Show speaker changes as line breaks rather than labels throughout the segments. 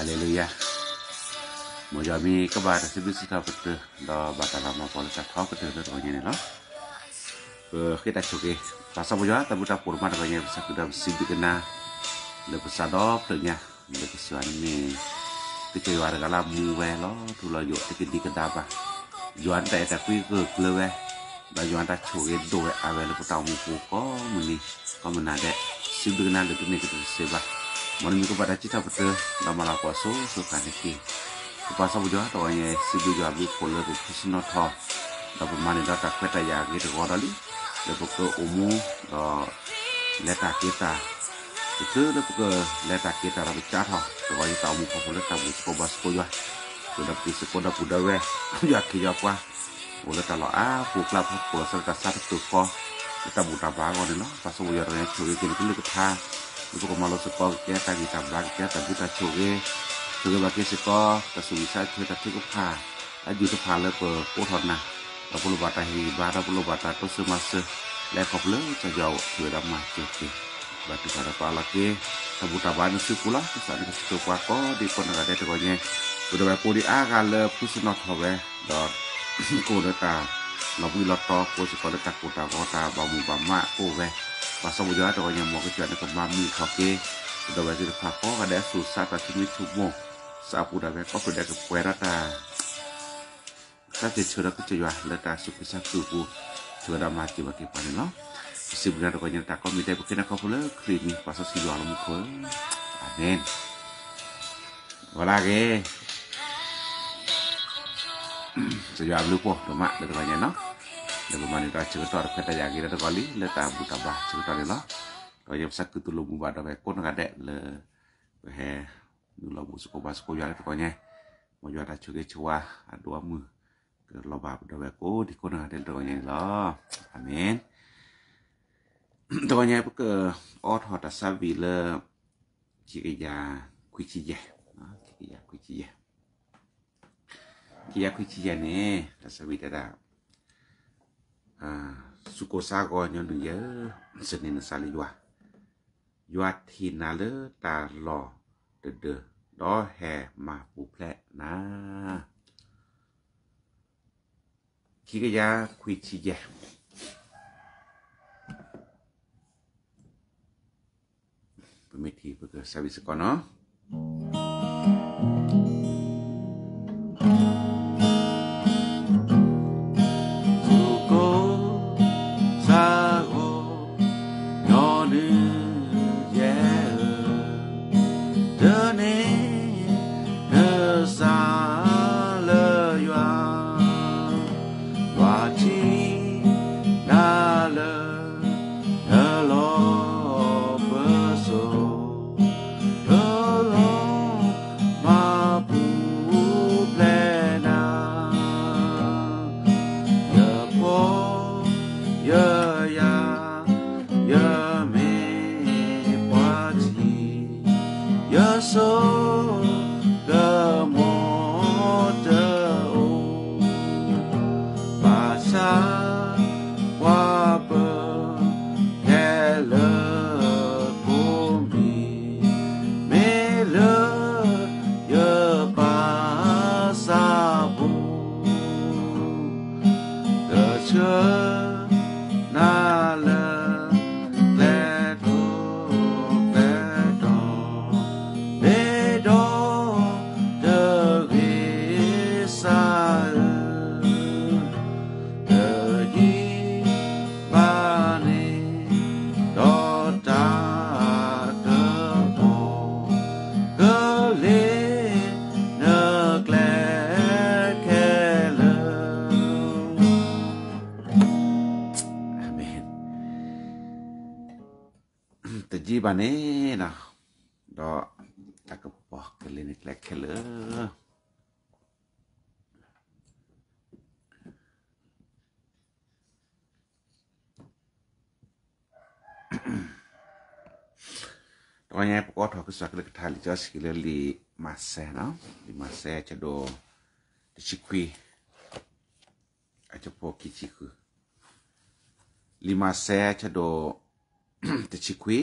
Haleluya. Mojami ka ba ta sibisi ta betul da batala ma pol ta thau betul da ronya ne lo. Kita choke pasa boja ta buta purma da ronya sa kudam sibi kena le pasado tnya le kisuan ni ke war gala mu we lo tu lo yo te di ka da ba. Yuan ta ta kui ke klewe ba yuan ta choke do we ave le puta mu ko muni ko menade sibi kena le tu ne ke se ba. Mari ko pada cita betul nama la kuaso so kaniki. Kupasa buja toanye sibu jo abi pole bu kusno tho. Da pemani da tak peta ya gitu godali. Da poko umu da leta kita. Itu da poko leta kita ra bicara tho. Toye ta umu ko pole ta bu ko bas ko ya. Sudah pisi ko da buda we. Ya ki ya kwa. Ole ta lo a pu klap ko serta satu tu ko. Kita buta ba ko no. Paso buja re churi ki ni ko tha. Itu malo sepo ke ta kita blag ke ta buta choge ba ke sepo ta suisa ke ta tiku pha aju to pha le ko thot na ta pulu bata hi ba ta pulu bata to semas le ko le cha jau ke da ma ke ba tu para pala ke ta buta ba ni su pula sa ni to kwa ko di ko na de ko nye udah ba ko di a ga le pusno thowe do ko da ta lo bi lo to ko se ko da ta ko ta ba mu ba ma ko we Pasal buja tu orang yang mau kerja dengan mami kaki, sudah belajar pakai ada susah tapi cuma cuma sapu dah betul sudah kepuaran dah. Tapi cerita kerja letak sukses aku cerita mati bagi panen lo. Sebenarnya orang yang tak kau minta bukan aku pula krimi pasal si jual muka. Amin. Walage. Sejual lupa domak letaknya no. Lalu mani ta cerita kata yang kita kali le ta buta bah cerita ni lah. Kalau yang sak tu lu buat apa kon ngade le he lu bu suko bas ko ya pokoknya mau jual ta cuge cua dua mu ke lo ba da ko di kon ngade pokoknya lah. Amin. Pokoknya ke ot hot sabi le ciya kuiciye. Ciya kuiciye. Ciya kuiciye ni sabi tada suko sago nyo ye senin sali yua thina le ta lo de do he ma pu ple na ki ya kwi chi ye permiti ke service kono bane na do takapok klinik lekele tonya pokok thok sak lek thali jas kileli mase no di mase chado chikwi acha poki chiku lima se chado chikwi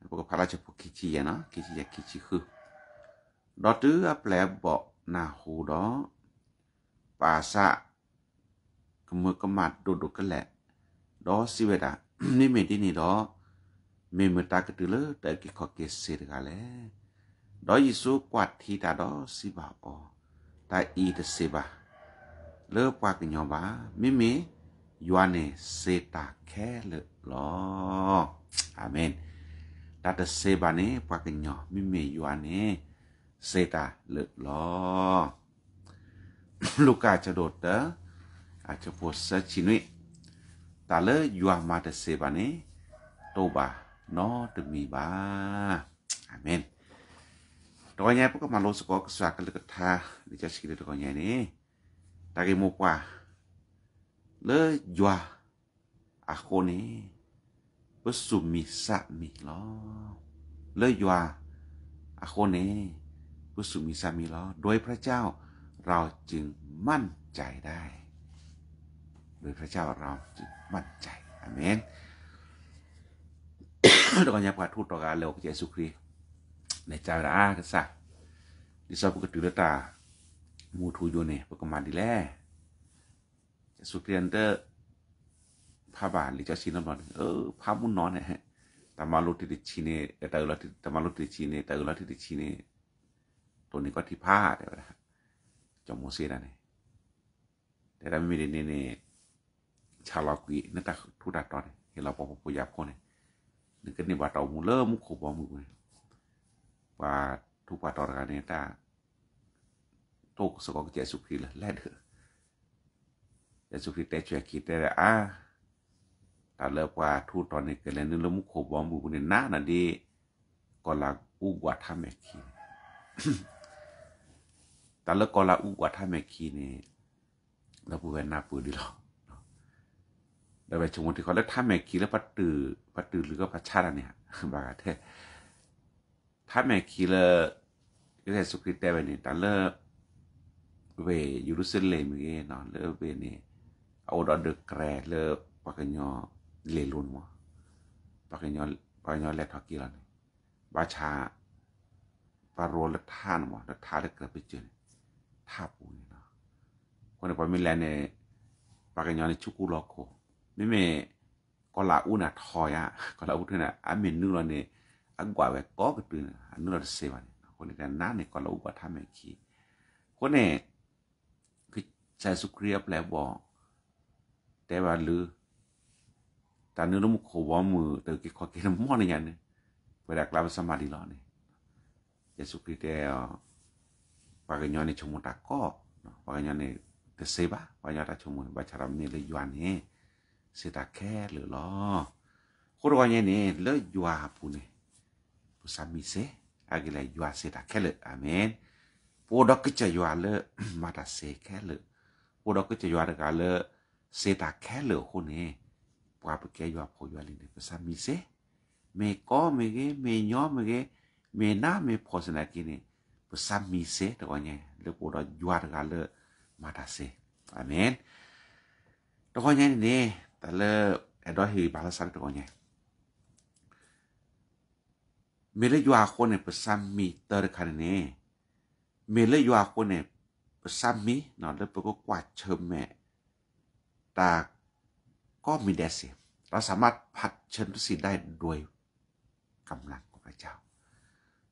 pokok pala cha poki chi ya no kichi ya kichi hu ดอตื้อแปลบอกนาหูดอปาสะกมือกมัดดุกันแหละดอสิเวดา นี่เมที่นี่ดอเมมตากตือเลแต่กิขอเกเสดกาแลดอยิสุกวาดทีตาดอสิบาออตาอีตเสบาเลปวากญอบามิเมยวนเนเซตาแค่เลลออาเมนตาตเซบาเนปวากญอมิเมยวนเนเซตาเลลอลูกาจะโดดเตออาจจะโพสชินุตาเลยัวมาตเซบาเนโตบานอตมีบาอาเมนตอนนี้พวกมาโลสกอกสากลกทาดิจะสกิดตอนนี้นี่ตาเกมกว่าเลยัวอาโคเนปสุมิสะมิลอเลยัวอาโคเนปสุมิสะมิลอโดยพระเจ้าเราจึงมั่นใจได้โดยพระเจ้าเราจึงมั่นใจอาเมนตอนนี้พระทูตต่อการโลกเยซูคริสต์ในจาราก็สักดิซอปกติเลตามูทูอยู่เนี่ยประมาณดีแลจะสุเรียนเตอร์พาบาลหรือจะชินนอนพามุนนอนเนี่ยตามาลุติชิเนตาอุลติตามาลุติชิเนตาอุลติชิเนตัวนี้ก็ที่ผ้าเดี๋ยวนะจอมโมเสสเนี่ยแต่ถ้าไม่ได้เนี่ยชาวลาวกีนั่นตาทุดาตอนเห็นเราพอพยายามคนเนี่ยนึกกันนี่ว่าเรามูเริ่มมุขบอมือว่าทุกว่าตอนกันเนี่ยตาโตกสกอกเจสุคริสต์แลเด้อเจสุคริสต์แต่ช่วยคิดได้ตาเลิกว่าทูตอนนี้เกิดแล้วนึกแล้วมุขบอมือเนี่ยนั่นดีก็ละอุกว่าทำแม่คีตาเลิกก็ละอุกว่าทำแม่คีนี่เราพูดกันน่าปื้ดีหรอแต่ไปชมที่เขาเลิกทำแม่คีแล้วปัดตือหรือก็ปัดชาติเนี่ยบางทีถ้าแม่คีเลยก็ได้สุคริสต์ได้ไปนี่ตาเลิกเวยูรุสเลมเองเนาะเลิกเวนี่เอาดอเดแกรเลิกปากญอเลลุนวะปากญอแลทอกีแล้วนี่บาชาปาโรลท่านวะแล้วท่าได้เกิดไปเจอท่าปูนี่เนาะคนในปามิแลนเนี่ยปากญอในชุกุลอโคไม่เมก็ลาอุน่ะทอยอ่ะก็ลาอุเนี่ยอ่ะเมนูแล้วเนี่ยอันกว่าไว้ก็กระตืออันนู้นเราเซวันคนในนั้นเนี่ยก็เราอุปถัมภ์แม่คีคนเนี่ยคือใจสุครียบแล้วบอกแต่ว่าหรือตาเนื้อมุขวมือแต่กิขอกินหม้อนี่ยันเนี่ยเวลากลับสมาธิแล้วเนี่ยใจสุครีแต่ปากญาณในชมุตะก็ปากญาณในเตเซบะปากญาณชมุบาชารามเนี่ยเลยยวนเนี่ยเสตาแค่หรือล้อคนว่าเนี่ยเลยยัวปูเนี่ยPusamise agila yua seta kele amen podok ke yua le mata se kele podok ke yua de kale seta kele hone pwa pe ke yua pho yua linde pusamise me ko me ge me nyo me ge me na me phosna kini pusamise to nya le podok yua de kale mata se amen to nya ni ta le edo hi balasan to nyaเมเลยัวคนเนี่ยประซัมมีเตอร์คันเนี่ยเมเลยัวคนเนี่ยประซัมมีเนาะแล้วก็กวาดเชิมแม่ตาก็มีแดเสียเราสามารถผัดเชิญทุกสิ่งได้โดยกำลังของพระเจ้า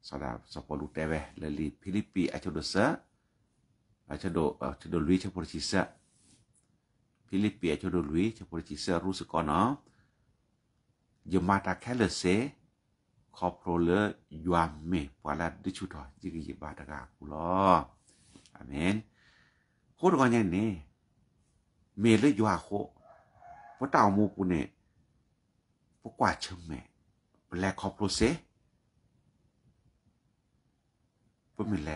สำหรับสปอลูเตเวเลลีฟิลิปปีอาจจะโดเซอาจจะโดลุยเฉพาะชิเซฟิลิปปีอาจจะโดลุยเฉพาะชิเซรู้สึกก่อนเนาะยมาตาแค่เลเซคอโปรเลยามเมปวาลาดิชุตอจิกิยิบาตากาคุลออาเมนโคดก็ยังนี่เมเลยัวโคพระตาวมูปุเนี่ยพวกกว่าเชิมแม่แลคอโปรเซเพิ่นแล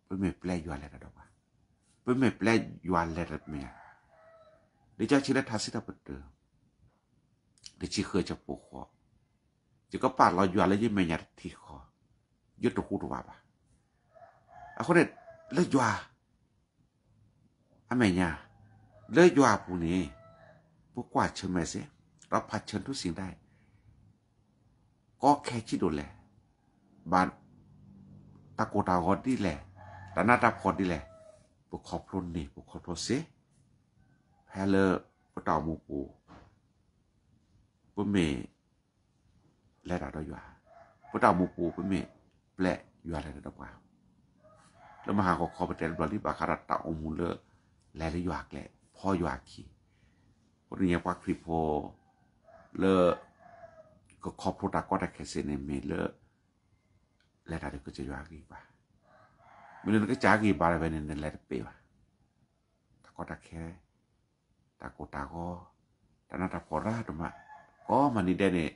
เพิ่นแปลยัวแลดอกว่าเพิ่นแปลยัวแลดแม่ดิจะชิลทัสสิตาเปเตอดิจิเคยจะปกครองจะก็ปาดเราอยู่อะไรยิ่งไม่ยัดที่คอยึดตัวหูตัวบ่าคนเนี่ยเลิกยัวไม่เนี่ยเลิกยัวผู้นี้พวกกวาดเชิญมาสิเราผัดเชิญทุกสิ่งได้ก็แค่ชิดโดนแหละบาน ตะโกตากอดีแหละตะนาตะพอดีแหละปกขอบพลนนี่ปกขอบพลเสแพเลปตามูปูปเมและดาดอยู่ปตามูปูปเมแปลอยู่อะไรดอกว่าแล้วมหาขอประเทศบริบาคารัตตะอมูลเลและเลยอยู่อักแหละพ่ออยู่อักขี้คนนี้กว่าคริโพเลก็ขอบพลตาก็ได้แค่เซเนเมเลและดาก็จะอยู่อักอีกป่ะมันเลยก็จากอีบาร์ไปในแลดเปว่ะตะก็ตะแค่ตะโกตาก็ตะนาตะพอราดมาก็มันนี่ได้เนี่ย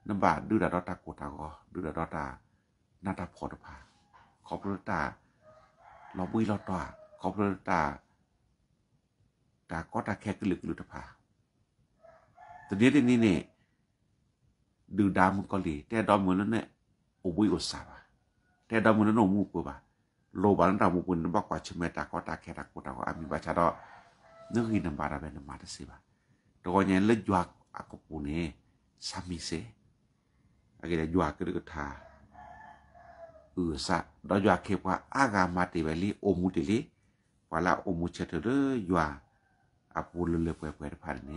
น้ำบาดดูดาดตะโกตาก็ดูดาดตานาตะพอดพาขอบพระตาเราบุยเราต่อขอบพระตาก็ตะแค่กลึกลุตพาตอนนี้เนี่ยดูดามก็ลีแต่ดอมเหมือนนั้นเนี่ยโอบุยอุสาบะแต่ดอมเหมือนนั้นโอมูกบ่โลบานันตามุปุนบอกว่าชเมตาก็ตาแค่ตะโกตาก็อามีบาชาดอนึกหินบาราเบนมาตสิบะตัวเนี่ยเลจวักอากปูเนสามิเซอากิเลจวักก็เลยทาซะดอจวักเขว่าอากามาติเวลีโอมุติลีวาลาโอมุเชเตเรยัวอาปูเลเปเปพันเน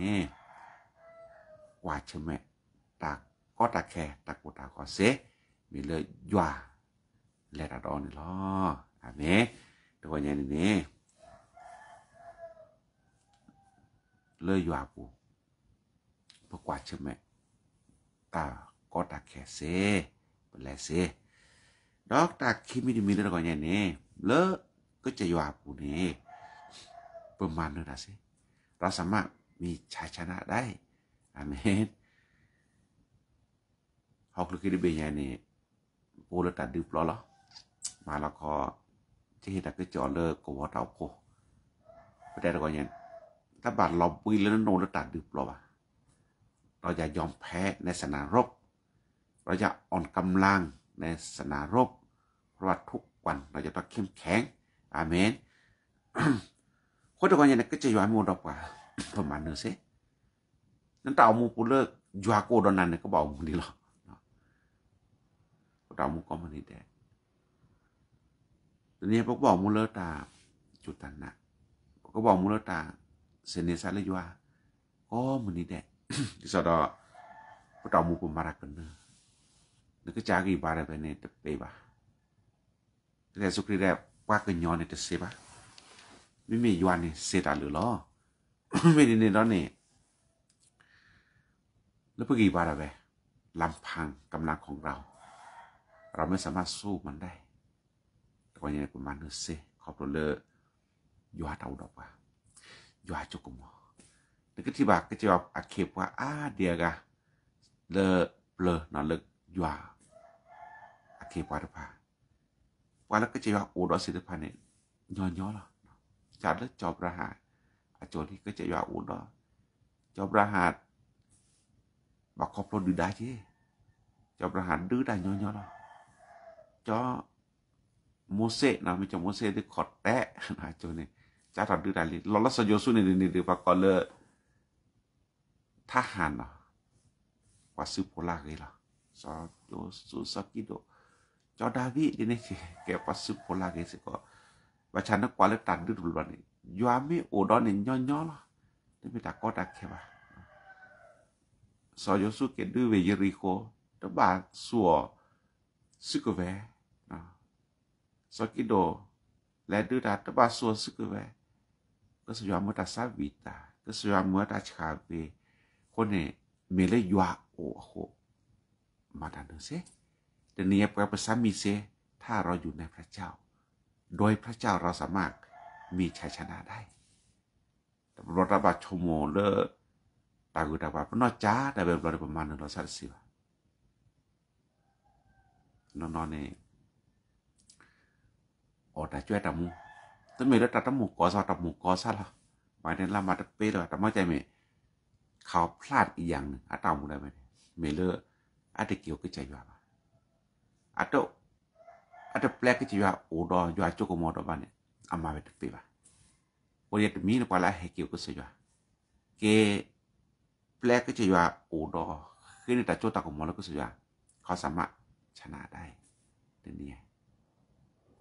ว่าชเมตาก็ตาแค่ตะโกตาก็เซมีเลยยัวและดาดอนนี่ล้ออาเมตัวเนี่ยนี่เลยอยู่อาปูปกว่าใช่ไหมตาก็ตาแค่เซเป็นแลเซดอกตาคิมิดิมิแล้วก็เนี่ยนี่เลก็จะอยู่อาปูนี่ประมาณนั้นนะสิเราสามารถมีชัยชนะได้อาเมนฮอกลูกคิดได้เป็นยังนี่ปูแล้วตัดดื้อปลอเหรอมาแล้วก็ที่ตะก็จอเลก็ว่าเตาโคประเดี๋ยวก็เนี่ยถ้าบาดเราปุยแล้วโนแล้วตัดดื้อปลอเราจะยอมแพ้ในสนามรบเราจะอ่อนกำลังในสนามรบเพราะว่าทุกวันเราจะต้องเข้มแข็งอาเมน คนตะกอนเนี่ยก็จะอยู่ให้หมดดอกว่าประมาณนึงซินั่นตาเอามูปูเลิกยัวโกดอนนั้นเนี่ยก็บอกมึงดีหรอตามูก็มันนี่แดตอนนี้พวกบอกมูเลตาจุดตันนะก็บอกมูเลตาเซเนซาเลยยัวก็มันนี่แดที่สุดพวกตามูปูมารักกันเนอะนึกก็จากีบาร์ไปเนี่ยจะไปบ้าแต่สุขีได้ว่ากันย้อนเนี่ยจะเสียบ้าไม่มียวนนี่เสียดายหรือล้อไม่ได้เนี่ยตอนนี้แล้วพวกกี่บาร์ไปลำพังกำลังของเราไม่สามารถสู้มันได้แต่วันนี้ประมาณนึงเสียขอบตัวเลยยัวเท่าดอกว่ายัวจุกมอนึกที่บากก็จะว่าอาเขบว่าเดียกะเลเนอนเลิกยัวอาเขบว่าพาว่าแล้วก็จะว่าโอดอสิทธิพันธ์เนี่ยย้อนหรอจัดแล้วจอบรหัสอาโจที่ก็จะว่าโอดอจอบรหัสบอกขอบตัวดื้อได้ที่จอบรหัสดื้อได้ย้อนหรอจอโมเสนะไม่จอโมเสที่ขอดแตะนะโจนี่จ้าถอดดื้อได้เลยเราละสยสุนี่ดื้อปากก่อนเลยทหารเนาะว่าซื้อโพลาเลยเหรอซอโยสุสกิโดจอดาวิดิเนี่ยแกว่าซื้อโพลาเลยสิก็ว่าฉันนักกว่าแล้วตัดดื้อดุลนี่ยัวไม่โอดอนเนี่ยย้อนหรอนี่ไม่ตาก็ตาแค่ว่าซอโยสุเกดื้อเวเยริโคตบาสัวซึกเวสกิโดและดื้อตาตบาสัวซึกเวก็สยามตาซาวิตาก็สยามตาชาเวคนเนี่ยเมเลยัวโอโหมาดันเสแต่เนี่ยแปลภาษามีเสถ้าเราอยู่ในพระเจ้าโดยพระเจ้าเราสามารถมีชัยชนะได้แต่รถบาชโมเลตากุตาบาปนอจ้าแต่แบบเราประมาณนึงเราสัตว์สิวะนอนเนี่ยโอ้แต่ช่วยตามูแต่เมื่อเราตามูก่อซอตามูก่อซะละหมายถึงเรามาตะเปเลยแต่ไม่ใจเมื่อเขาพลาดอีกอย่างหนึ่งตามูได้ไหมเมื่อเลยอาจจะเกี่ยวกับใจว่าอาจจะแปลกที่ว่าโอ้ดอยจุกมอดบ้านเนี่ยอามาเป็นปีบ้าวันนี้มีนกว่าละให้เกี่ยวกับสิว่าเกแปลกที่ว่าโอ้ดอคือในแต่โจตากมอแล้วก็สิว่าเขาสามารถชนะได้เดี๋ยวนี้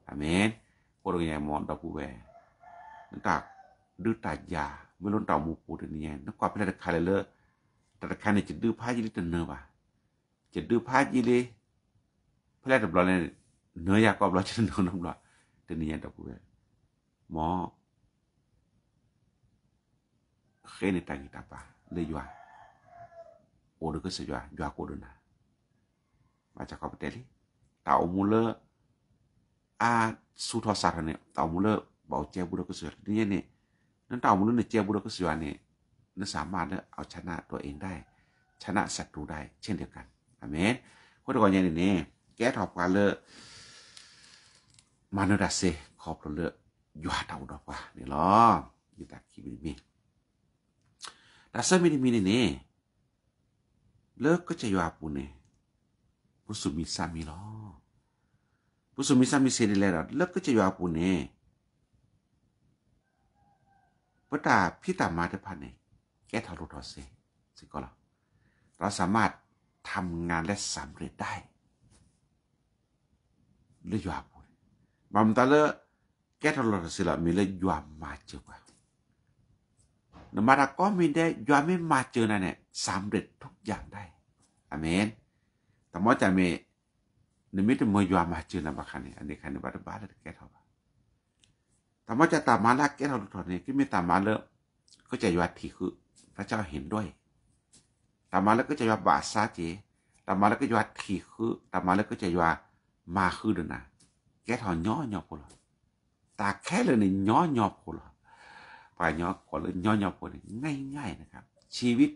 อเมนโคตรยังมอนดอกกูแวนั่นตากดื้อตายาไม่ล้นเต่ามูปูเดี๋ยวนี้นักกว่าเป็นอะไรใครเลยแต่ใครเนี่ยจะดื้อพายยี่ลิตรเนื้อป่ะจะดื้อพายยี่ลิเพื่อดับร้อนเลยเนื้อยากอบร้อนจะเนื้อน้ำร้อนเดี๋ยวนี้ดอกกูแวหมอเคยในต่างกิตาป่ะเลยยัวโอ้ดูก็เสียยัวโคตรนะมาจากเขาประเทศนี้เต่ามูเลอาสุทธศาสตร์เนี่ยเต่ามูเลเบาเจ้าบุรุษก็เสียนี่เนี่ยนั่นเต่ามูเลเนี่ยเจ้าบุรุษก็เสียเนี่ยนั่นสามารถเนี่ยเอาชนะตัวเองได้ชนะศัตรูได้เช่นเดียวกันอเมนคนก่อนอย่างนี้แก้ถอดกันเลยมาโนดัสเซขอบเลยยัวเต่าดอกว่าเนี่ยหรออยู่ตาคีบิมีดัสเซไม่ได้มีเนี่ยเลิกก็จะยัวปูเนี่ยผู้สุมิสามีหรอผู้สุมิสามีเสด็จแล้วเลิกก็จะยัวปูเนี่ยพระตาพิตามาเดพันเนี่ยแก้ทารุทอเซสิก็แล้วเราสามารถทำงานและสำเร็จได้เลื่อยว่าปูบางตาเลแก้ทารุทอเซละมีเลื่อยว่ามาเจอว่านมาดาก็มีได้ยัวไม่มาเจอนั่นเนี่ยสำเร็จทุกอย่างได้อเมนแต่มอจะมีนิมิตมวยยัวมาเจอนะบักขันนี่อันนี้ขันนี่บัดบ้าเลยแก้ทาแต่ว่าจะตามมาลักแก้ทารุทอเนี่ยที่ไม่ตามมาเลยก็จะยัวที่คือพระเจ้าเห็นด้วยตามมาแล้วก็จะยัวบาซาเจตามมาแล้วก็ยัวที่คือตามมาแล้วก็จะยัวมาคือเดินนะแก้ทอย่อพอละตาแค่เลยเนี่ยย่อพอละปลายย่อก่อนเลยย่อพอเลยง่ายๆนะครับชีวิต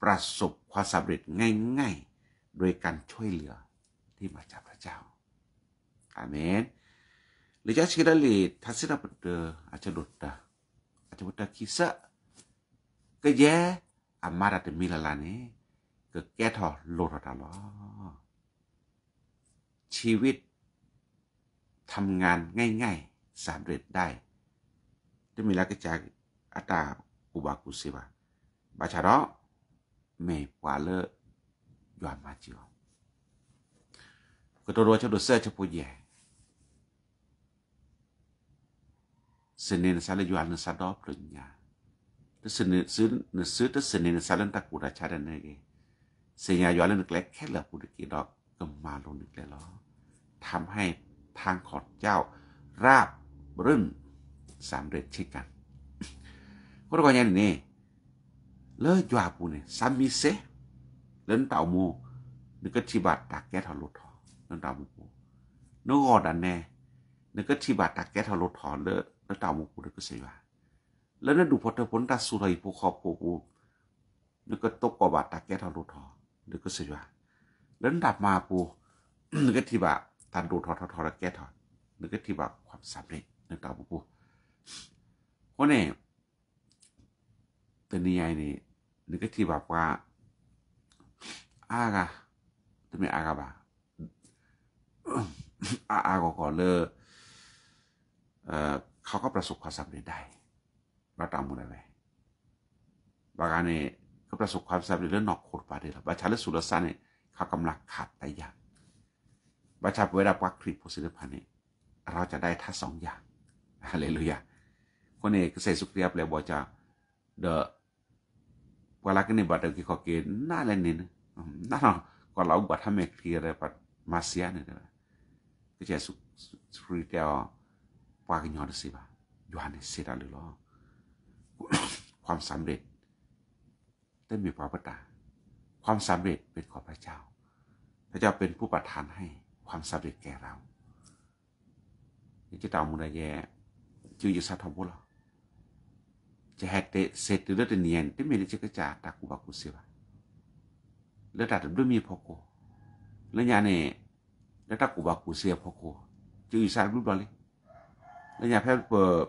ประสบความสำเร็จง่ายๆโดยการช่วยเหลือที่มาจากพระเจ้าอาเมนหรือจะคิดอะไรทัศนคติอาจจะหลุดอาจจะหลุดkisahก็แย่อามาราเตมิลาลานี่ก็แก้ทอโลดตลอดชีวิตทำงานง่ายๆสำเร็จได้จะมีลักษณะอัตราอุบากุศิบะบาชาระไม่กว่าเลยยอมมาจิวก็ตัวเราจะดูเสื้อจะพูดแย่Senin salah jual nasi dop punya. Tu nasi tu Senin salah tak kuda cara nege. Sehingga jual nukle kelah kuda kita kemalu nukle lo. ทำให้ทางของเจ้าราบรื่นสำเร็จเช่นกันคนก่อนอย่างนี้เลิกจวบปูเนี่ยสามีเสเล่นเต่ามูนึกก็ที่บาดตักแก้ทอลุทอเล่นเต่ามูนึกออดันแน่นึกก็ที่บาดตักแก้ทอลุทอเล่นเต่ามูปูนึกก็เสียว่าแล้วนั่นดูพอเธอพ้นตาสุรัยผู้ขอบปูนึกก็ตกกบาดตักแก้ทอลุทอนึกก็เสียว่าแล้วดับมาปูนึกก็ที่บาดตันดูทอแก้ทอนึกก็ที่บาดความสำเร็จนึกเต่าปูเพราะเนี่ยตัวนี้ไงนี่นึกก็ที่แบบว่าอากาตัวนี้อากาบ่าก็ก่อนเลยเขาก็ประสบความสำเร็จได้เราตามมันได้บางอันเนี่ยก็ประสบความสำเร็จเรื่องนอกโคตรปาดีละบางชาติสุรสันเนี่ยเขากำลังขาดไปอย่างบางชาติเวลาปักคลิปโพสิทธิพันธ์เนี่ยเราจะได้ทั้งสองอย่างฮาเลลูยาคนนี้ก็เสสุขเรียบเลยบอกจะเดอะเวลากันในบัตรที่เขาเกินน่าเล่นนี่นะน่าหรอกก่อนเราบัตรทำเมกทีอะไรบัตรมาเซียเนี่ยก็จะสุขเรียบปากยอดสิบ่ะยูฮันเสียดายเลยล้อความสำเร็จได้มีพระพุทธความสำเร็จเป็นของพระเจ้าพระเจ้าเป็นผู้ประทานให้ความสำเร็จแก่เราจะตามมุนแย่ชื่อยุทธศาสตร์ทบุรีจะให้เตะเสร็จหรือเตะเนียนที่มีในจิตใจตากุบักุเสียแล้วแต่ด้วยมีพอโกแล้วยาเนี่ยแล้วตากุบักุเสียพอโกชื่อยุทธศาสตร์รูปบอลเลยแล้วยาแพทย์เปิด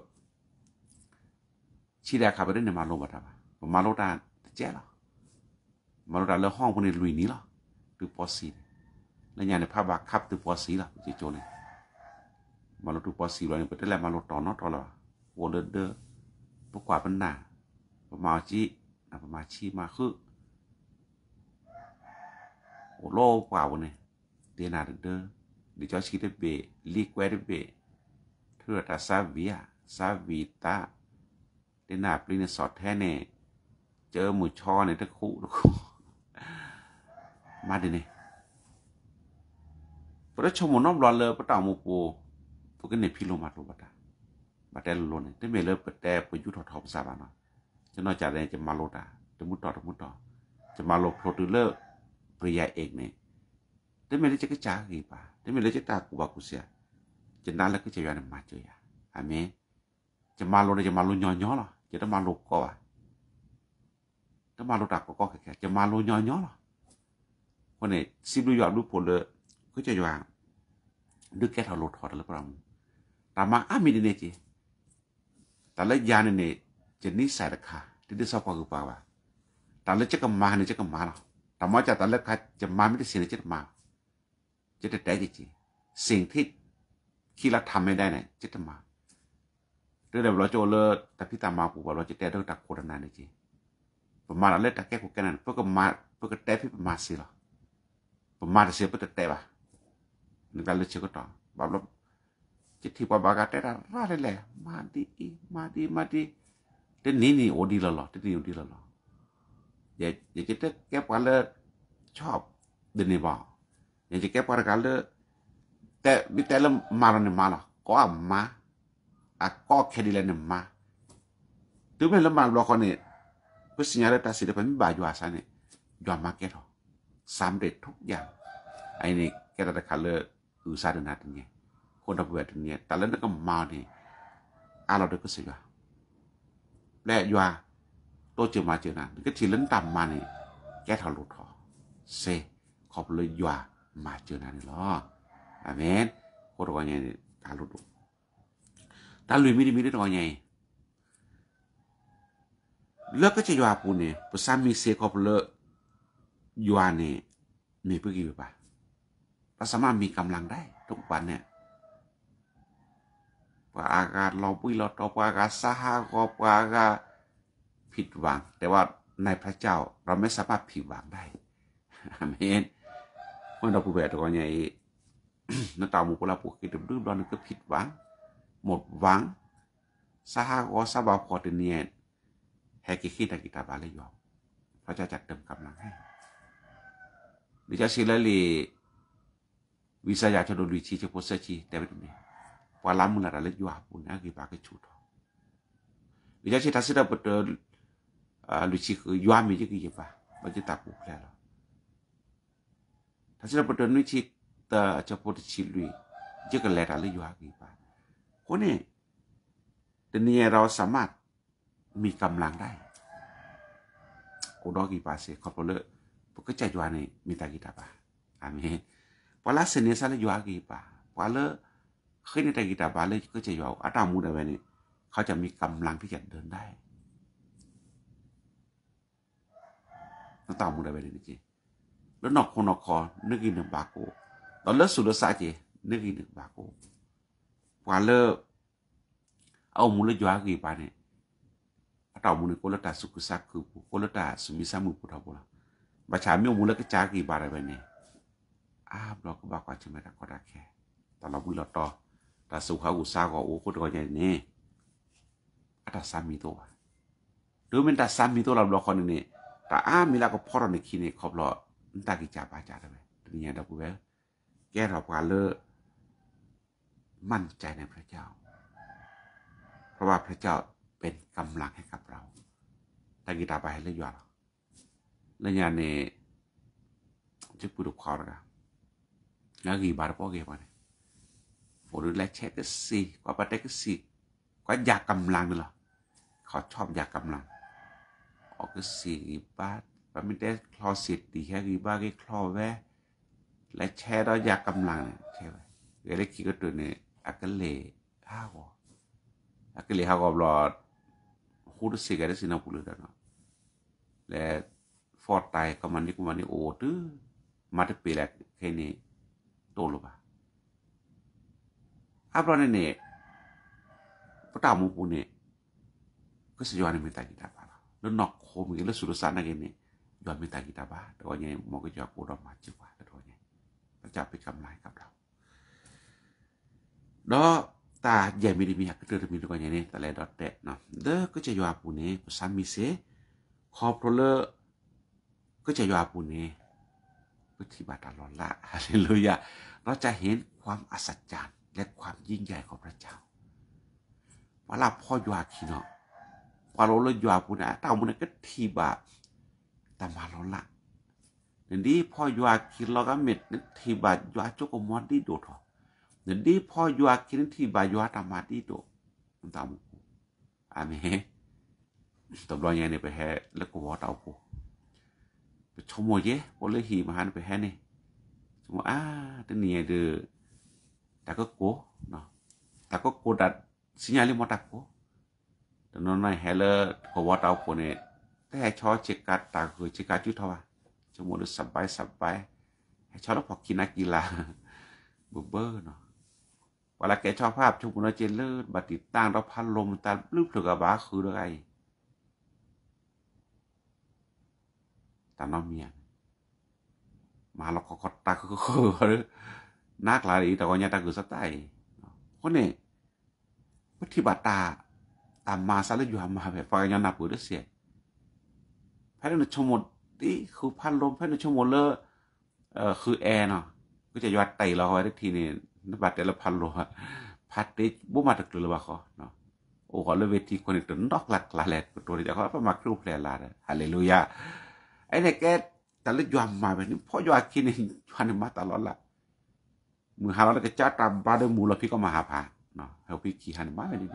ชีดาขับไปได้ในมาโลบัตรมาโลดาเจ๊หรอมาโลดาแล้วห้องพวกนี้ลุยนี้หรอตัวปอสีแล้วยาในภาพบักขับตัวปอสีหรอจิโจเลยมาโลตัวปอสีเราเนี่ยเป็นอะไรมาโลต่อนอต่อหรอโวเดอร์พวกกว่าเป็นหนาประมาณชีมาคือโอโลกว่าวันนี้เดียนาเดอร์ดิจอชีได้เบะลีกแวร์ได้เบะ ทุรตาซาเวียซาวีตาเดนาปลินสอดแท้แน่เจอหมู่ชอในตะคุมาดินี่ปะชมน้อมรอเลยปะตาหมู่ปูพวกนี้พี่ลงมาโลบัดบัดแต่โลนี่แต่เมเลปะแต่ปยุทธทอภาษาบ้านเนาะจะนอกจากจะมาโลดาจะมุดต่อจะมาโลโพรตุเลอร์ปริยาเอกนี่แต่เมเลจะกะจากีป่าแต่เมเลจะตากูบากูเสียจะนั้นแล้วก็จะยานมาเจออาเมนจะมาโลจะมาโลย่อๆหรอจะต้องมาโลก็อ่ะถ้ามาโลตาก็แค่จะมาโลย่อๆหรอคนนี้สิดูยอดดูผลเลยก็จะอยู่ดึกแก่เท่าโลทอดแล้วประมาณตามมามีดิเนจิแต่ละยานนี่จะนิสัยราคาที่ได้สอบกว่าคือป่าวแต่ละจะก็มาเนี่ยจะก็มาเนาะแต่มาจากแต่ละคาจะมาไม่ได้สิ่งที่จะมาจะได้จริงสิ่งที่คิดแล้วทำไม่ได้เนี่ยจะมาเดี๋ยวเราจะเลยแต่พี่ตามมาปู่ว่าเราจะได้ตักโคตรนานจริงประมาณอะไรตักแก้กูแค่นั้นเพื่อก็มาเพื่อก็แต่พี่ประมาณสิหรอประมาณเสียเพื่อแต่ป่ะนึกได้เลยเชื่อก็ต่อแบบเราจิตที่ป่าบากาแต่ละอะไรแหละมาดีแต่นี่โอดีแล้วหรอแต่นี่โอดีแล้วหรออย่าจะแก้ปัญหาชอบเดินในบ่ออย่าจะแก้ปัญหาเลยแต่บิแต่ละมาแล้วเนี่ยมาล่ะก็มาก็แค่ดีแล้วเนี่ยมาถึงแม้ละมาบล็อกเนี่ยก็สัญญาได้ตัดสินได้เป็นบาอยู่อาสาเนี่ยยอมมาแก้หรอสำเร็จทุกอย่างไอ้นี่แกตะคันเลยอุตสาหะนาตเนี่ยคนรับเวทเนี่ยแต่แล้วก็มาเนี่ยเราได้ก็เสียและอยู่โตเจอมาเจอนะก็ที่เล่นตามมานี่แกทะลุทอเซขอบเลยอยู่มาเจอนะนี่หรออาเมนโคตรว่าไงทะลุตาลุยไม่ได้ตัวไงแล้วก็จะอยู่ปูนี่ภาษามีเซขอบเลยอยู่นี่มีเพื่อกี่ป่ะเราสามารถมีกำลังได้ทุกวันเนี่ยว่าอากาศเราปุ้ยเราตออากาศสหะก็อากาศผิดหวังแต่ว่าในพระเจ้าเราไม่สามารถผิดหวังได้อาเมนเมื่อเราผู้แบบตัวใหญ่นักตาหมู่พวกเราพวกคิดดื้อๆนั่นก็ผิดหวังหมดหวังสหะก็สบายพอตัวเนี่ยให้คิดกิตาบาเลยยอมพระเจ้าจัดเติมกำลังให้ดิจะสิละลีวิสัยจะโดนวิชีจะโพสชีแต่ไม่ตรงนี้พอล้ำมือละเลยอยู่ปุ่นนะคือปากชุดดิจะสิทัศน์เปิดวิชีคือยัวมีจะกี่ป่ะมันจะตักบุกแล้วทัศน์เปิดวิชีแต่จะโพสชีลุยจะกันแล้วเลยอยู่กี่ป่ะคนนี้แต่เนี่ยเราสามารถมีกำลังได้โอดอกี่ป่ะเสียขอบเลยพวกก็ใจยัวนี่มีตากีตาป่ะอาเมนPala senesa le jua gi pa pala ขึ้นในกีตาบาเลยก็จะอยู่อาตามูได้ไว้นี่เขาจะมีกำลังที่จะเดินได้อาตามูได้ไว้นี่จิแล้วนอกคนนอกคอนึกอี1บาโกตอนเลิกสุดสาจินึกอี1บาโกปาเลเอามูle jua gi paนี่อาตามูนี่ก็ละตาสุขสักคือก็ละตาสุมิสามุพุทธบ่ล่ะบัดฉามีมูleก็จาgi paได้ไว้นี่เราก็บอกว่าจะไม่ได้ก็ได้แค่แต่เราบุญเราต่อแต่สุขาอุตสาหก็โอ้คนก็อย่างนี้อาตาสามีตัวดูมันตาสามีตัวเราบอกคนนี้แต่มีแล้วก็พอเราในคีนี่ขอบเราตากิจาบาจาได้ไหมตัวนี้เราพูดว่าแกเราพาเลิกมั่นใจในพระเจ้าเพราะว่าพระเจ้าเป็นกำลังให้กับเราตากิจาบาให้เลิกยอดแล้วอย่างนี้จะพูดกับเขาแล้วlagi bar po ge pa ne for le check ก็สิกว่าปะเตก็สิกว่าอยากกำลังนั่นล่ะเขาชอบอยากกำลังออกก็สิบาทปะมิเตคลอสิดีแค่กี่บาทก็คลอแวและแชร์เราอยากกำลังใช่ป่ะเวลาคิดก็ตัวนี้อักเลฮาก็บลอดฮู้สิก็ได้สินะพูดแล้วเนาะและฟอร์ตายก็มันนี่โอ้ตื้อมาได้ปีแรกแค่นี้โตลบ่เราเนี่ยพระตามูปูเนี่ยก็สิยอมมีตากิตาบาแล้วนอกโคมอีกแล้วสุรสานเนี่ยยอมมีตากิตาบาแต่ว่าเนี่ยมองก็จะกูเรามาจิว่าแต่ว่าเนี่ยพระเจ้าเป็นกำลังกับเราแล้วต ตาใหญ่ไม่ได้มีหักก็เดินมีตัวอย่างนี้แต่แลดอดเตะเนาะเด้อก็จะยาปูนี้ภาษามีเสคอโปรเลอร์ก็จะยาปูนี้ปฏิบัติตลอดละฮาเลลูยาเราจะเห็นความอัศจรรย์และความยิ่งใหญ่ของพระเจ้าเวลาพ่อยาคีเนาะพอเราเลยยาปูนี้ตามุนก็ทีบะตามาเราละนี่พ่อยาคีเราก็เม็ดนึกทีบะยาจุกมอดดีโดดnantiพ่อยาคินที่บายาตามาดีโตตามกูอาเมนตบลอยเนี่ยไปแห่แล้วก็วอตเอากูไปชมโมเย่พอเลยหีมาหันไปแห่เนี่ยชมตัวนี้เด้อแต่ก็กูเนาะแต่ก็กูดัดสัญญาณเลยมอตักกูแต่นนท์แห่เลยก็วอตเอากูเนี่ยแต่ชอเช็คการตาคือเช็คการจุดเท่าไหร่ชมโมดูสบายให้ชอแล้วพอกินนักกีฬาเบอร์เนาะเวลาแกชอบภาพชุบนเจนเลิศบัติตั้งเราพันลมตาลึกถึงกับบาคืออะไรแต่น้องเมียมาเราก็ตาคือนักหลายแต่ก็ยังตาคือสไตล์คนนี้ปฏิบัติตามมาซาลอยู่มาแบบฟังยันนับปืนเสียภายในชั่วโมงที่คือพันลมภายในชั่วโมงเลยคือแอร์เนาะก็จะยอดไตเราไว้ได้ทีนี่นับบัตรแต่ละพันโลพัดได้บุมาตะกลือบ่เขาเนาะโอ้ขอเลยเวทีคนอีกตัวนอกหลักหลายแหล่ตัวนี้จะเขาประมาณครูเพลลาดฮาเลลูยาไอ้เนี่ยแกแต่ละยอมมาแบบนี้พ่อยอดกินนี่ยอดมาตลอดละมือหาเราแล้วก็จ้าตามบาดมูลพี่ก็มาหาพาเนาะเฮาพี่ขี่หันมาแบบนี้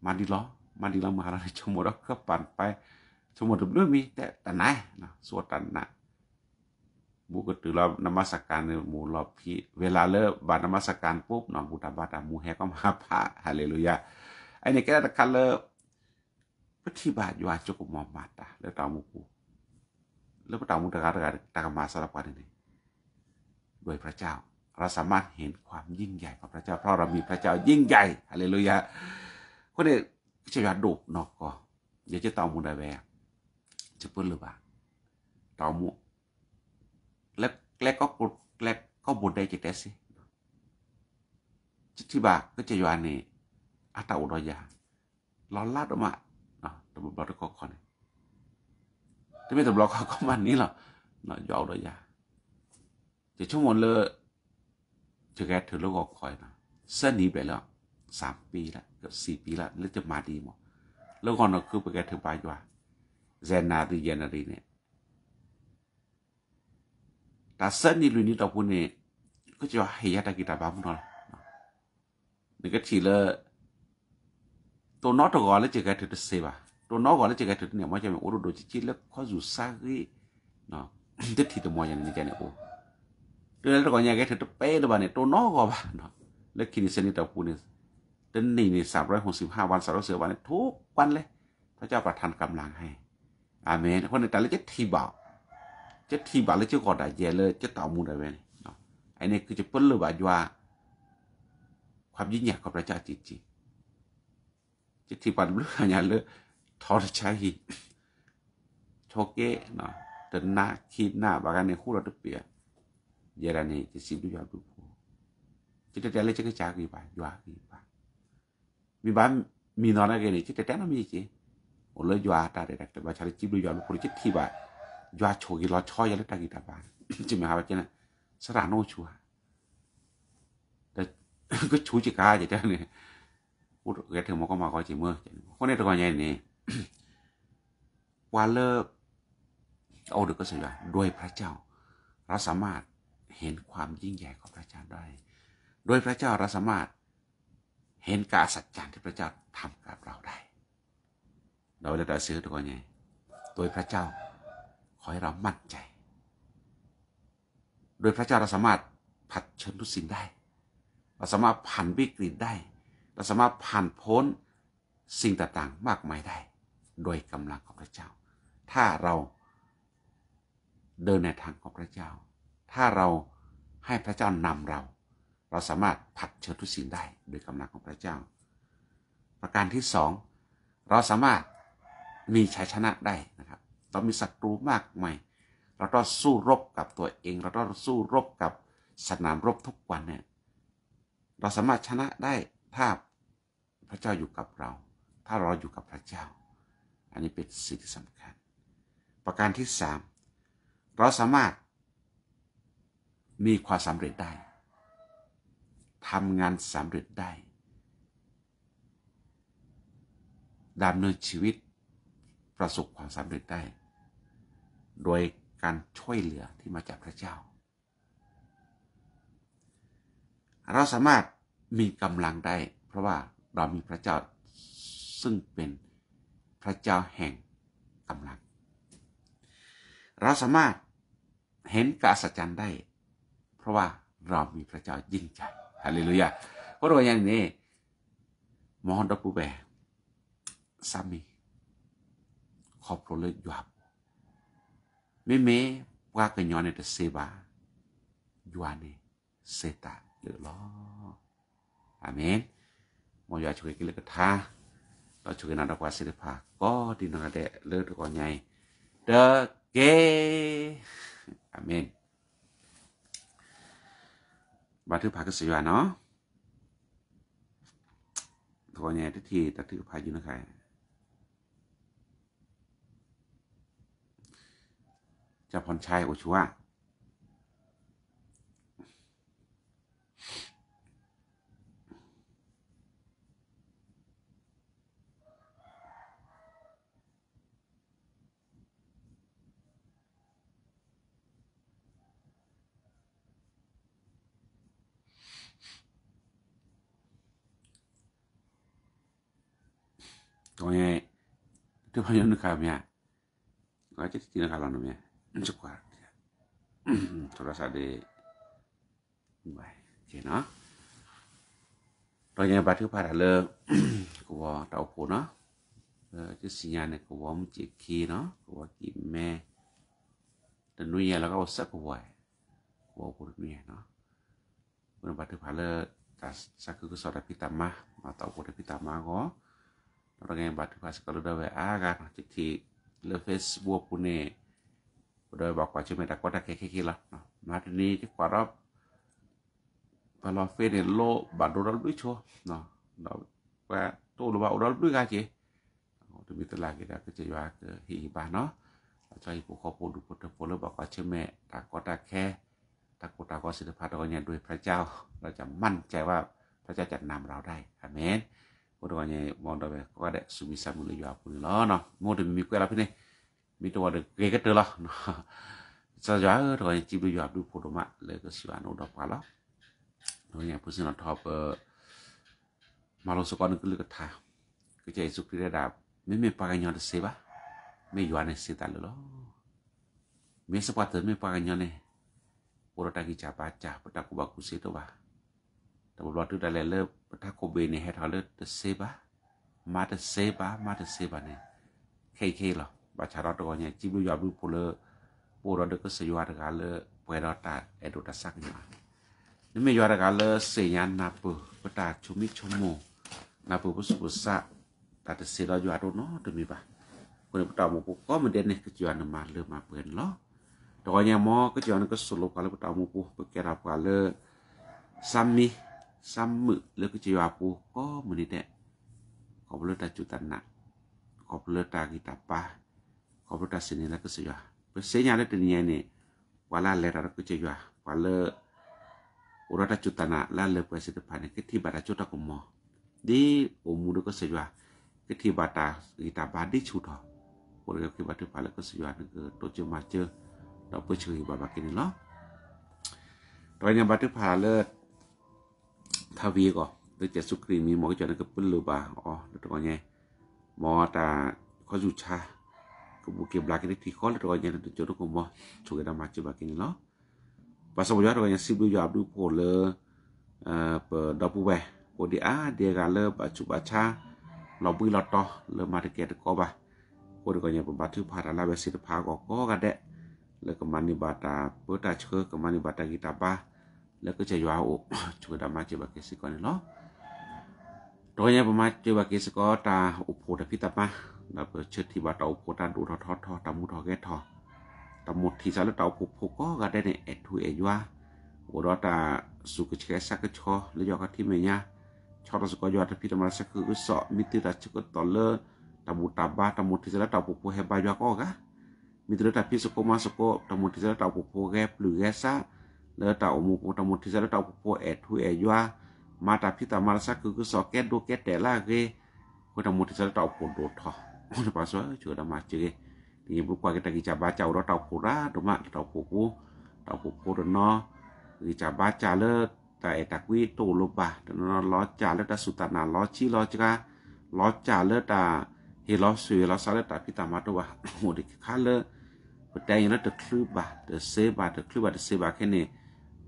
มาดีล้อมือหาเราชั่วโมงแล้วก็ปั่นไปชั่วโมงเรื่องมีแต่ไหนเนาะสวดตันนะบุกตื่นเรานมัสการในหมู่รอบพี่เวลาเลิกบาตรนมัสการปุ๊บนอนบุตรบาตรมูแฮก็มาพระฮาเลลูยาไอ้เนี่ยแกตะกันเลยปฏิบัติอยู่อาจุกมอมาตาแล้วตามุกูแล้วตามุตะการตากมาสารพัดนี่โดยพระเจ้าเราสามารถเห็นความยิ่งใหญ่ของพระเจ้าเพราะเรามีพระเจ้ายิ่งใหญ่ฮาเลลูยาคนนี้จะยอดดุนอกก็เดี๋ยวจะตามุได้แวจะเพิ่นหรือเปล่าตามุแล้วก็บุญได้จิตเตสิที่บ้าก็จะยวนนี่อาตาอุดยาล้อลาดออกมาเนาะตบบอกตะกอกคนที่ไม่ตบบอกเขาก็มันนี้หรอเนาะยาวอุดยาจะชั่วโมงเลยจะแกถือแล้วก็คอยนะเส้นนี้ไปแล้ว3 ปีแล้วเกือบ4 ปีแล้วแล้วจะมาดีหมดแล้วก่อนเราคือไปแกถือไปว่าเจนารีเนี่ยแต่เส้นนี้ลุยนี้เราพูดเนี่ยก็จะให้ยาตะกิตาบ้ามุนอนี่ก็ทีละตัวน้อตัวก่อนแล้วจะแกถือเสียบตัวน้อก่อนแล้วจะแกถือเนี่ยมันจะเป็นโอ้โดจิตแล้วข้อสุดซากเนาะจะทีตัวมออย่างนี้จะเนี่ยโอ้เรื่องแล้วก่อนยังแกถือเป๊ะเลยบ้านเนี่ยตัวน้อก่อนบ้านเนาะแล้วคิดเส้นนี้เราพูดเนี่ยเดือนนี้เนี่ย365 วัน360 วันทุกวันเลยพระเจ้าประทานกำลังให้อาเมนคนในแต่ละจะทีบ่าวจะทีบาเลยจะกอดได้เยเลยจะต่อมูได้เว้ยเนาะไอ้นี่คือจะเปิ้ลเลยว่าอยู่ว่าความยิ่งใหญ่ของพระเจ้าจริงๆจะทีบาเรื่องอย่างเลยทอดใช้โชเกะเนาะเดินหน้าขีดหน้าบางการในคู่เราตุเปียเยรานี่จะสิบดูยอดดูผู้จะแต่เลยจะกระจายกี่บาทอยู่กี่บาทมีบ้านมีนอนอะไรนี่จะแต่น่ามีจริงโอ้เลยอยู่ตาเด็กแต่ว่าชาลิจิบดูยอดดูผู้จะทีบาทยาโชกิรอช่อยยันเล็กตากีตาบานจิมหาวัจนะสระโนชัวแต่ก็ชูจิกาจะเนี่ยพูดแกถึงมันก็มาคอยจิเมื่อคนนี้ตัวก่อนยังนี่ว่าเลิกเอาดึกก็เสียด้วยพระเจ้าเราสามารถเห็นความยิ่งใหญ่ของพระเจ้าได้โดยพระเจ้าเราสามารถเห็นการสัจจ์ที่พระเจ้าทำกับเราได้เราจะได้ซื้อตัวก่อนยังโดยพระเจ้าขอให้เรามั่นใจโดยพระเจ้าเราสามารถผัดเชิญทุกสิ่งได้เราสามารถผ่านวิกฤตได้เราสามารถผ่านพ้นสิ่งต่างๆมากมายได้โดยกำลังของพระเจ้าถ้าเราเดินในทางของพระเจ้าถ้าเราให้พระเจ้านำเราสามารถผัดเชิญทุกสิ่งได้โดยกำลังของพระเจ้าประการที่2เราสามารถมีชัยชนะได้นะครับเรามีศัตรูมากมายเราต้องสู้รบกับตัวเองเราต้องสู้รบกับสนามรบทุกวันเนี่ย เราสามารถชนะได้ถ้าพระเจ้าอยู่กับเราถ้าเราอยู่กับพระเจ้าอันนี้เป็นสิ่งที่สำคัญประการที่3เราสามารถมีความสำเร็จได้ทำงานสำเร็จได้ดำเนินชีวิตประสบความสำเร็จได้โดยการช่วยเหลือที่มาจากพระเจ้าเราสามารถมีกำลังได้เพราะว่าเรามีพระเจ้าซึ่งเป็นพระเจ้าแห่งกำลังเราสามารถเห็นการอัศจรรย์ได้เพราะว่าเรามีพระเจ้ายิ่งใหญ่ฮาเลลูยาเพราะว่าอย่างนี้มองดปูแบสามีขอบพระเลยยอบไม่ว่ากันย้อนในเซบายูอานีเซตาหรือล้ออาเมนมอยาช่วยกันเลยกระทาเราช่วยกันนักว่าศิลปะก็ดีนักเดะเลิศก่อนใหญ่เดเกอาเมนบันทึกภาคสยาเนาะก่อนใหญ่ที่ตัดถือภาคอยู่นะครับจะพรชัยโอชัวตัวนี้ที่พยนต์นะครับเนี่ยก็จะที่นะครับเราเนี่ยจุกว่าโทรศัพท์ได้ไว้โอเคเนาะตัวนี้บันทึกภาพเลยกูว่าเตาโพเนาะจะสัญญาณเนี่ยกูว่ามันจะคีเนาะกูว่ากินแม่แต่นุ่ยแล้วก็สักกูว่ากูนุ่ยเนาะมันบันทึกภาพเลยแต่สักคือสอดพิตามาเตาโพพิตามาก็orang yang batu pas kalau dah WA kan jadi le Facebook punya udah bawa cuma tak kota keke lah nah ini di parap kalau Facebook ni lo badu dah lebih coh nah wa tu lo bawa dah lebih gaji tu betul lagi dah kerja ke hibah no cari pokok pun portfolio bawa cuma tak kota ke tak kotaก็ศิลปะตัวนี้ด้วยพระเจ้าเราจะมั่นใจว่าพระเจ้าจะนำเราได้อาเมนPokoknya mau dah kau ada sumisa mula jual pun lah, no. Mau dah mikir apa ni? Minta ada keket tu lah. Saja tu yang cipta jual tu pun mak lagi siapa nak dapat lah. Yang pusing nak top malu sekolah ni kelak thah. Kerja esok kita dah, me pakai nyon seba, me jual ni seta lo. Me sepatutnya me pakai nyon ni. Orang tak kicap baca, tak ku bagus itu bah.แต่บ่tu dah le ta ko be ni he tha le de seba ma de seba ni kk lo ba cha ro to nya ji lu ya lu po le po ro de ko se yo da ga le pwe ro ta e do ta sak nya ni me yo da ga le se nya na pu pa ta chu mi chu mo na pu pu su sa ta de se lo yo do no de mi ba ko ne ta mo ko ma de ne ke ju an ma le ma pwen lo to nya mo ke ju an ko su lo ka le ta mo pu pe ke ra pa le sami sammu le ke jiwa pu ko menite ko boleh ta jutana ko boleh ta kita pa ko boleh ta sini la ke seja pesenya le dunia ni wala le ra ke jiwa wala ora ta jutana la le pe se depan ke ti bata juta ko mo di omudu ke seja ke ti bata kita badi chuto ko le ke bata pala ke seja ke to je ma je do pe chui ba ba kini lo to nya bata palaทวีก็โดยจะสุกรีมีหมอจนก็ปึ้นหรือบาอ๋อตัวเนี้ยหมอตาเขาอยู่ชาก็บุกเก็บลากินที่ข้อแล้วตัวเนี้ยตัวจุดก็หมอช่วยกันมาจิบากินเนาะภาษาบาลีตัวเนี้ยสิบดูยาดูโพลเปิดดอกปูแบโอดีอาเดียกันเลยบาจุบาชาเราบุยเราต่อเลยมาตะเกียตก็บาโอดีก็เนี้ยเป็นบาทึกพาราลาเวสิตพาก็กันเดะเลยก็มันนิบาตาเปิดตาเชื่อก็มันนิบาตากิตาบาแล้วก็จะยาวช่วยดามาเจบาเกสิก่อนเนาะตัวเนี้ยประมาณเจบาเกสิก็ตาอุโพดพิตามาแล้วเปิดเชิดที่บาตาอุโพตาดูทอตามุทอแกทอตามุที่ซาลตาอุโพก็กันได้ในเอทูเอยวาโอดตา สุกเชสักชอแล้วยอกับที่เมียชอตสกอยอดพิธมาสักคือสอมิติราชกตอเลตาบุตาบาตามุติจะตาปุโพเฮบายอกอกะมิตรตาพิสโกมาสโกตามุติจะตาปุโพแกปลือแกซาแล้วตาอมุโพตามุติจะตาปุโพเอทุเอยัวมาตาพิธมาสักคือสอแกดูแกแต่ละเกคนตามุติจะตาปุโดทอนะปัสวะเจอดามาเจนี่บุกว่าkita gica baca ura tau pura doma tau pupu no gica baca le ta etakwi to loba no lo cha le ta sutana lo chi lo cha lo cha le ta he lo sui lo sa le ta pita ma to wa mo de kha le pedai na de khlu ba de se ba de khlu ba de se ba ke ni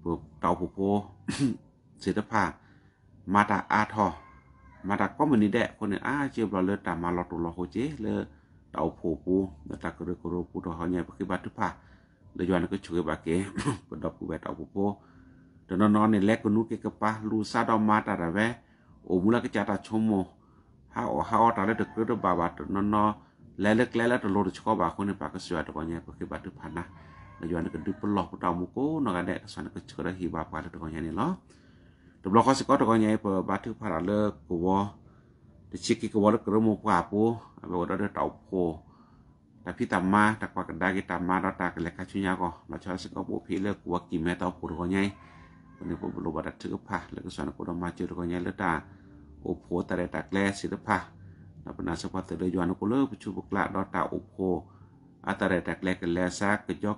bu tau pupu se ta pha ma ta a tho ma ta ko mani de ko ne a che blo le ta ma lo to lo ho che le tau pupu ta kuru pu to hanya pakai batu pa le juan ke chuge ba ke pedop ku tau pupu to no ne lek nu ke pa lu sa do ma ta ra ve o mula ke cha ta chomo ha o ta le de kuru ba ba to no le to lo de chko ba ko ne pa ke swa to hanya pakai batu pa na le juan ke du pelok pu tau mu ko no ga de san ke chuge hi ba pa to hanya ni lo to blok ko se ko to hanya pa batu pa le ko wo de chiki ko wo ke mo pa pu abo da tau po tapi tama tak pa kada kita ma ta ke le ka chunya ko la cha se ko pu phi le ko ki me tau pu ko nyai ne ko lo ba da tu pa le ko san ko da ma chu ko nyai le ta o po ta re ta le si ta pa na pna sa pa te le yuan ko le pu chu bu kla do ta o po ata re ta le ke le sa ke jo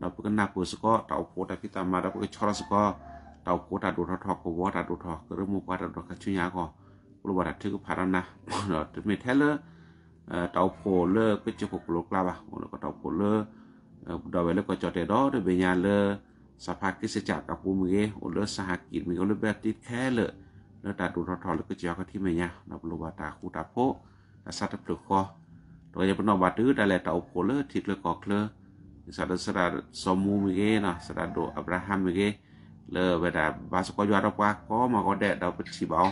na pu ka na pu su ko ta o po tapi tama da pu ke chora su ko ta o po ta do tho ko wo ta do tho ko re mo pa ta do ka chunya ko lo ba da tu pa ra na to me thele tau po le ke chu ko lo kla ba lo ko tau po le da we le ko chote do de be nya le sa pha ki se cha ka pu mi ge o le sa ha ki mi ko le be ti khe le ta du tho tho le ke cha ka thi me nya na lo ba ta khu ta po sa ta plu ko to ya pno ba tu da le tau po le thi le ko kle sa da so mu mi ge na sa da do abraham mi ge le be da ba so ko ya da pa ko ma ko de da pu chi bao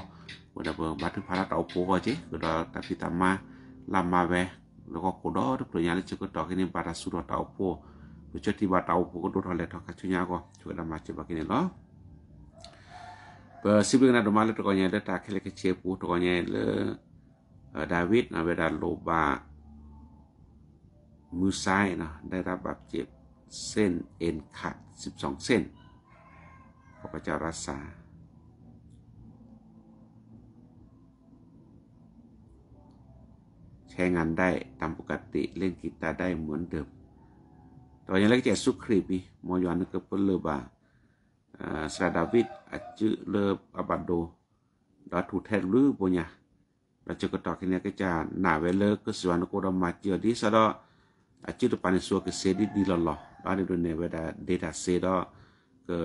ko da ba tu pha tau po ko chi ko da ta pi ta ma lama ve lo ko do to nya le chu ko to ke ni ba ta su do tau po pu chu ti ba tau po ko do le to ka chu nya ko chu da ma che ba ke ni lo pe si bi na do ma le to ko nya le ta ke le ke che pu to ko nya le David na ve da lo baมือซ้ายนะได้รับบาดเจ็บเส้นเอ็นขาด12เส้นขอพระเจ้ารักษาใช้งานได้ตามปกติเล่นกีตาร์ได้เหมือนเดิมต่ออย่างแรกจะสุครีปีมอยอนก็เปิ้ลเลบาสราดาวิดอาจืเลอบาโดดาถูแทหรือบ่ญะเราจะก็ต่อแค่นี้ก็จะหน้าเวลก็สวนก็ดมาเจอดีซะดออาจืปานสัวก็เสดีดีลอดาในโดนเนี่ยเวลาเดต้าเซดอก็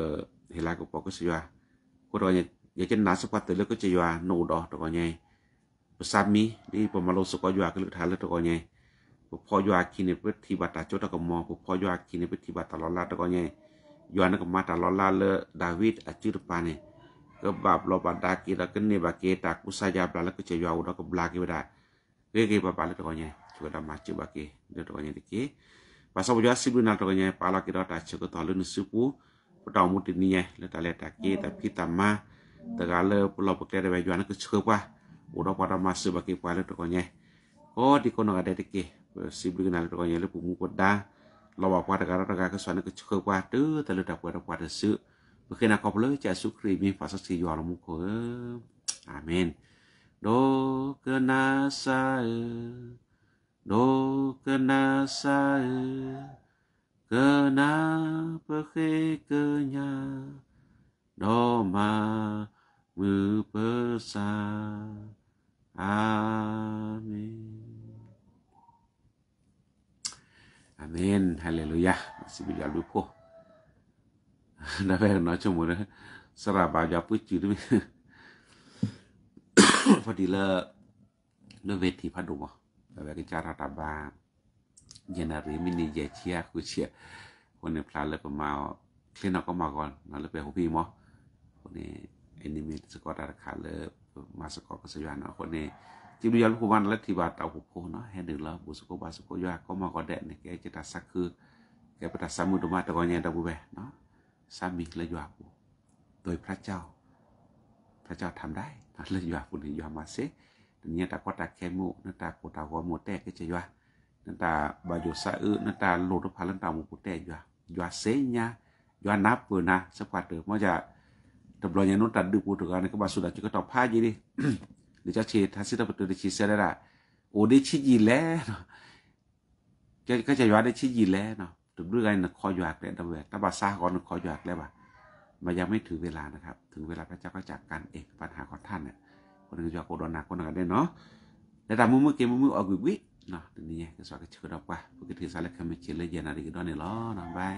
เฮลาก็ปอกก็สิว่าก็ดอเนี่ยอยากจะนาสปัตเลยก็จะว่าโนดอตก็ไงPesami di pemalo soko jua ke thale to konye po jua kini pe tiba ta chota ko mo po jua kini pe tiba ta lola to konye yuan ko mata lola le David acir pane ke bab lo pada kira kene ba ke ta ku saja bla ke je jua uda ko bla ke beda ke ba pale to konye chuda ma che ba ke de to konye dike pasa jua sibuna to konye pala kira ta che ko tale ni supu ta mu ti ni le ta le ta ke ta pita ma ta ga le lo po ke de ba yuan ko che kwa udah pada masa bagi pala to konye oh di kono ada dike siblignal to konye le pumu koda lo ba pada gara ke swana ke chhe kwa tu ta le da pada su bekena ko le cha su kri mi fa sa si yo lo mu ko amen do kena sa kena pekhe kenya do ma mu pesa Amin haleluya masih bila lupo na ve no chomo ne sara ba ja pu chi ni พอดีละเวทีพัดดุมแบบกิจาราตาบาเยนารีมินิเยเชียคุเชียคนในพลาเลยประมาณคลินก็มาก่อนนั่นเลยไปของพี่หมอคนนี้แอนิเมตสกอตราคาเลยมาสกอตก็สยานคนนี้จิบยาลูกวันและที่บาตาหุบโพเนาะให้ดึงแล้วบุษโกบาสโกยาก็มาก็แดดเนี่ยแกจะตัดสักคือแกไปตัดสามุดมาตะกอนเนี่ยตะบุเบเนาะสามีเลยยาปู โดยพระเจ้าทำได้นะเลยอยู่ปุ่นอยู่มาเสเนี่ยตาก็ตาแคมูนั่นตาโคตาหัวหมดแต่ก็จะอยู่นั่นตาบายุสะนั่นตาโลดพาลันตาหมูแต่อยู่เสเนี่ยอยู่นับเปินะสักพักเดี๋ยวมันจะตบลอยอย่างนู้นตัดดูปูถูกกันก็บาสุดาจุก็ต่อผ้าจีดิหรือจะเชียทัศน์ประตูได้ชีเสร็จแล้วโอ้ได้ชียีแล้วก็จะอยู่ได้ชียีแล้วเนาะถึงเรื่องอะไรคอยอยู่แล้วแต่แบบถ้าบาซ่าก่อนคอยอยู่แล้วบ่ามันยังไม่ถึงเวลานะครับถึงเวลาพระเจ้าก็จากกันเองปัญหาของท่านเนี่ยคนหนึ่งจะโกรธหนักคนหนึ่งได้เนาะแต่ตามมือเกมมือออกวิเนาะตรงนี้ก็สอนก็เชื่อดอกว่าพวกที่ถือสารคดีเชื่อเลยเย็นอะไรก็ได้เนี่ยล้อเนาะบาย